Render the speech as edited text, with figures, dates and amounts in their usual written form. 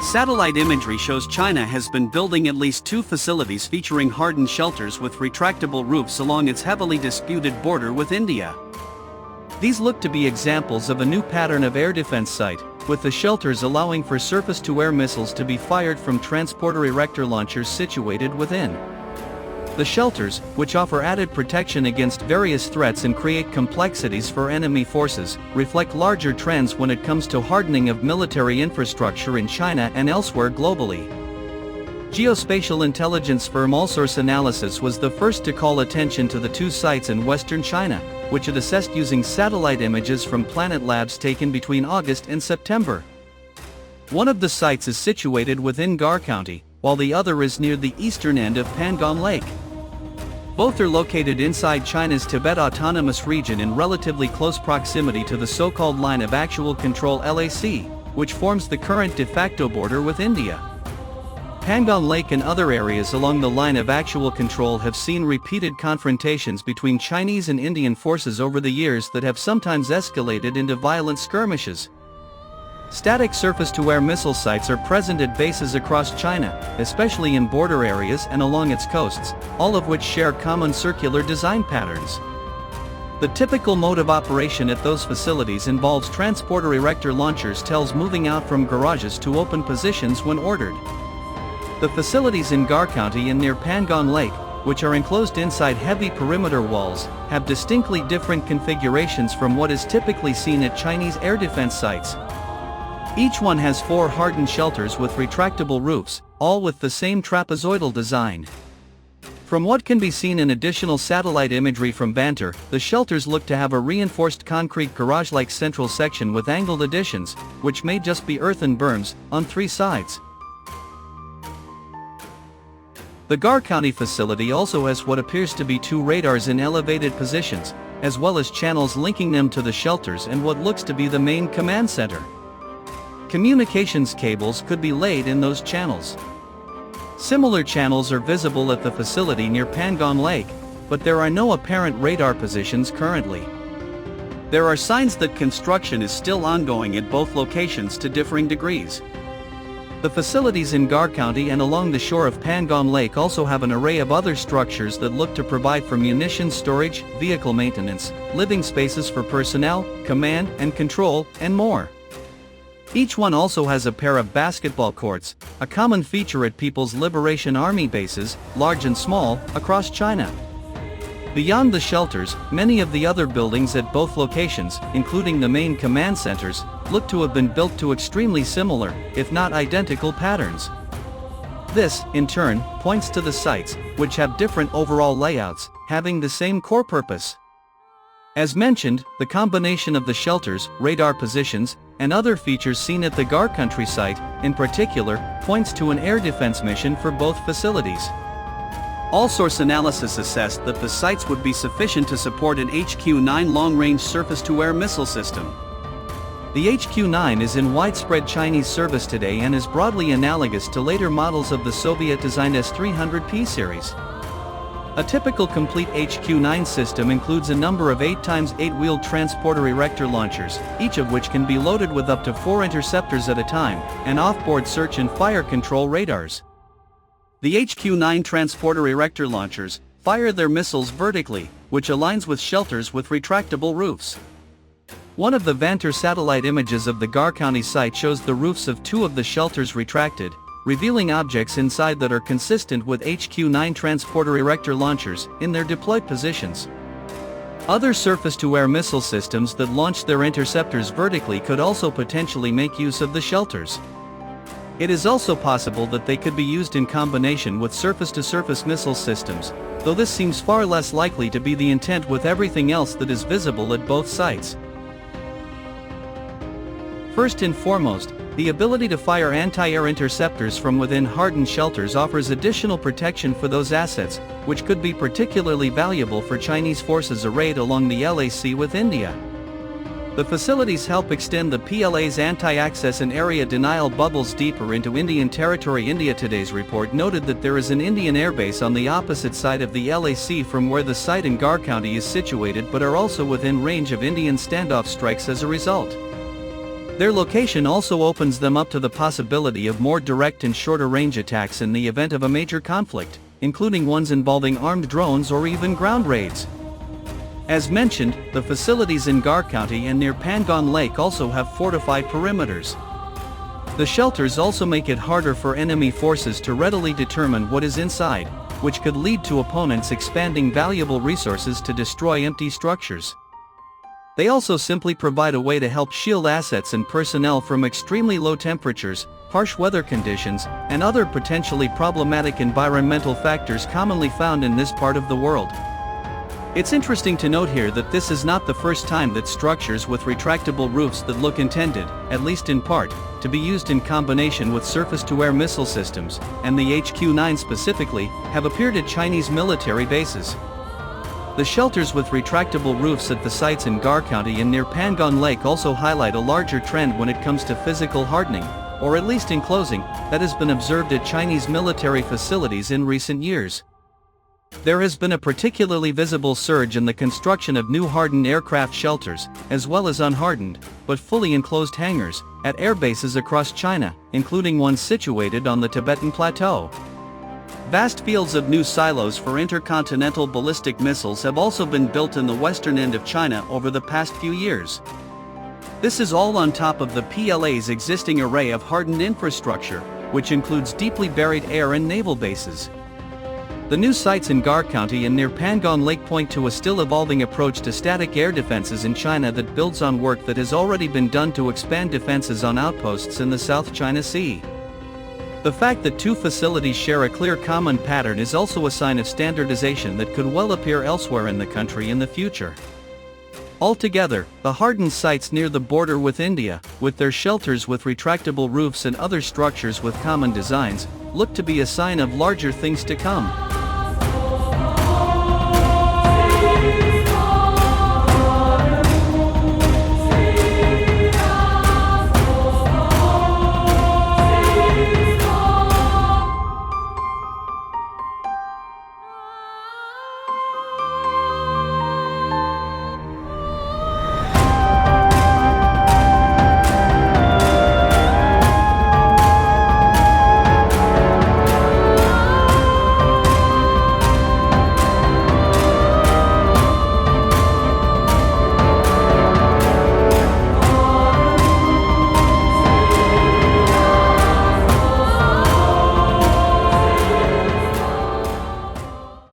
Satellite imagery shows China has been building at least 2 facilities featuring hardened shelters with retractable roofs along its heavily disputed border with India. These look to be examples of a new pattern of air defense site, with the shelters allowing for surface-to-air missiles to be fired from transporter erector launchers situated within. The shelters, which offer added protection against various threats and create complexities for enemy forces, reflect larger trends when it comes to hardening of military infrastructure in China and elsewhere globally. Geospatial intelligence firm Allsource Analysis was the first to call attention to the 2 sites in western China, which it assessed using satellite images from Planet Labs taken between August and September. One of the sites is situated within Gar County, while the other is near the eastern end of Pangong Lake. Both are located inside China's Tibet Autonomous Region in relatively close proximity to the so-called Line of Actual Control (LAC), which forms the current de facto border with India. Pangong Lake and other areas along the Line of Actual Control have seen repeated confrontations between Chinese and Indian forces over the years that have sometimes escalated into violent skirmishes. Static surface-to-air missile sites are present at bases across China, especially in border areas and along its coasts, all of which share common circular design patterns. The typical mode of operation at those facilities involves transporter erector launchers moving out from garages to open positions when ordered. The facilities in Gar County and near Pangong Lake, which are enclosed inside heavy perimeter walls, have distinctly different configurations from what is typically seen at Chinese air defense sites. Each one has 4 hardened shelters with retractable roofs, all with the same trapezoidal design. From what can be seen in additional satellite imagery from Banter, the shelters look to have a reinforced concrete garage-like central section with angled additions, which may just be earthen berms, on 3 sides. The Gar County facility also has what appears to be 2 radars in elevated positions, as well as channels linking them to the shelters and what looks to be the main command center. Communications cables could be laid in those channels. Similar channels are visible at the facility near Pangong Lake, but there are no apparent radar positions currently. There are signs that construction is still ongoing at both locations to differing degrees. The facilities in Gar County and along the shore of Pangong Lake also have an array of other structures that look to provide for munitions storage, vehicle maintenance, living spaces for personnel, command and control, and more. Each one also has a pair of basketball courts, a common feature at People's Liberation Army bases, large and small, across China. Beyond the shelters, many of the other buildings at both locations, including the main command centers, look to have been built to extremely similar, if not identical patterns. This, in turn, points to the sites, which have different overall layouts, having the same core purpose. As mentioned, the combination of the shelters, radar positions, and other features seen at the Gar Country site, in particular, points to an air defense mission for both facilities. Allsource Analysis assessed that the sites would be sufficient to support an HQ-9 long-range surface-to-air missile system. The HQ-9 is in widespread Chinese service today and is broadly analogous to later models of the Soviet-designed S-300P series. A typical complete HQ-9 system includes a number of 8x8-wheeled transporter erector launchers, each of which can be loaded with up to 4 interceptors at a time, and off-board search and fire control radars. The HQ-9 transporter erector launchers fire their missiles vertically, which aligns with shelters with retractable roofs. One of the Vanter satellite images of the Gar County site shows the roofs of 2 of the shelters retracted, revealing objects inside that are consistent with HQ-9 transporter erector launchers in their deployed positions. Other surface-to-air missile systems that launch their interceptors vertically could also potentially make use of the shelters. It is also possible that they could be used in combination with surface-to-surface missile systems, though this seems far less likely to be the intent with everything else that is visible at both sites. First and foremost, the ability to fire anti-air interceptors from within hardened shelters offers additional protection for those assets, which could be particularly valuable for Chinese forces arrayed along the LAC with India. The facilities help extend the PLA's anti-access and area denial bubbles deeper into Indian territory. India Today's report noted that there is an Indian airbase on the opposite side of the LAC from where the site in Gar County is situated, but are also within range of Indian standoff strikes as a result. Their location also opens them up to the possibility of more direct and shorter range attacks in the event of a major conflict, including ones involving armed drones or even ground raids. As mentioned, the facilities in Gar County and near Pangon Lake also have fortified perimeters. The shelters also make it harder for enemy forces to readily determine what is inside, which could lead to opponents expanding valuable resources to destroy empty structures. They also simply provide a way to help shield assets and personnel from extremely low temperatures, harsh weather conditions, and other potentially problematic environmental factors commonly found in this part of the world. It's interesting to note here that this is not the first time that structures with retractable roofs that look intended, at least in part, to be used in combination with surface-to-air missile systems, and the HQ-9 specifically, have appeared at Chinese military bases. The shelters with retractable roofs at the sites in Gar County and near Pangon Lake also highlight a larger trend when it comes to physical hardening, or at least enclosing, that has been observed at Chinese military facilities in recent years. There has been a particularly visible surge in the construction of new hardened aircraft shelters, as well as unhardened, but fully enclosed hangars, at air bases across China, including one situated on the Tibetan Plateau. Vast fields of new silos for intercontinental ballistic missiles have also been built in the western end of China over the past few years. This is all on top of the PLA's existing array of hardened infrastructure, which includes deeply buried air and naval bases. The new sites in Gar County and near Pangon Lake point to a still evolving approach to static air defenses in China that builds on work that has already been done to expand defenses on outposts in the South China Sea. The fact that two facilities share a clear common pattern is also a sign of standardization that could well appear elsewhere in the country in the future. Altogether, the hardened sites near the border with India, with their shelters with retractable roofs and other structures with common designs, look to be a sign of larger things to come.